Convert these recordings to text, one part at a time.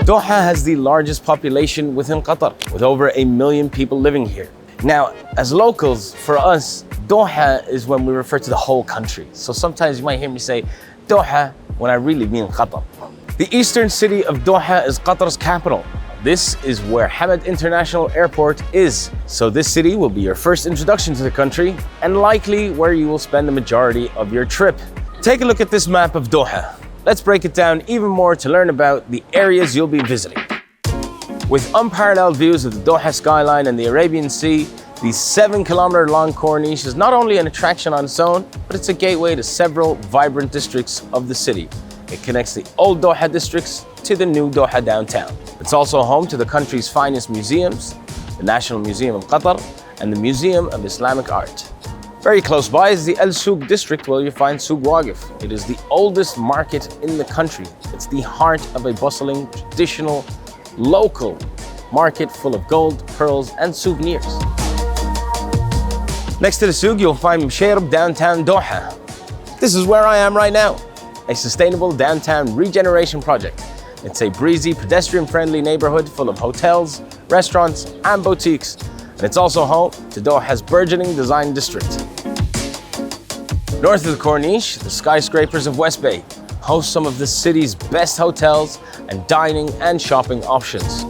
Doha has the largest population within Qatar, with over 1 million people living here. Now, as locals, for us, Doha is when we refer to the whole country. So sometimes you might hear me say Doha when I really mean Qatar. The eastern city of Doha is Qatar's capital. This is where Hamad International Airport is. So this city will be your first introduction to the country and likely where you will spend the majority of your trip. Take a look at this map of Doha. Let's break it down even more to learn about the areas you'll be visiting. With unparalleled views of the Doha skyline and the Arabian Sea, the 7-kilometer long Corniche is not only an attraction on its own, but it's a gateway to several vibrant districts of the city. It connects the old Doha districts to the new Doha downtown. It's also home to the country's finest museums, the National Museum of Qatar and the Museum of Islamic Art. Very close by is the Elsuk District, where you find Souk Waqif. It is the oldest market in the country. It's the heart of a bustling, traditional, local market full of gold, pearls, and souvenirs. Next to the souk, you'll find Mshairib downtown Doha. This is where I am right now, a sustainable downtown regeneration project. It's a breezy, pedestrian-friendly neighborhood full of hotels, restaurants, and boutiques. And it's also home to Doha's burgeoning design district. North of the Corniche, the skyscrapers of West Bay host some of the city's best hotels and dining and shopping options.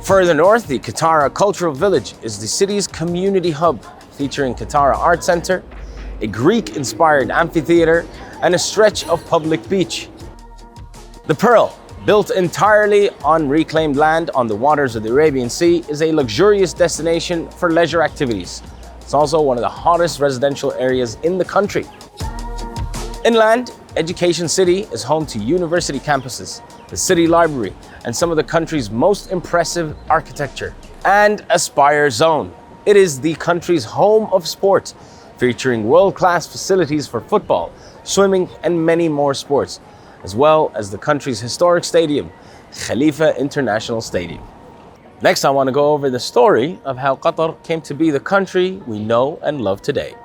Further north, the Katara Cultural Village is the city's community hub, featuring Katara Art Center, a Greek-inspired amphitheater, and a stretch of public beach. The Pearl, built entirely on reclaimed land on the waters of the Arabian Sea, is a luxurious destination for leisure activities. It's also one of the hottest residential areas in the country. Inland, Education City is home to university campuses, the city library, and some of the country's most impressive architecture. And Aspire Zone. It is the country's home of sport, featuring world-class facilities for football, swimming, and many more sports, as well as the country's historic stadium, Khalifa International Stadium. Next, I want to go over the story of how Qatar came to be the country we know and love today.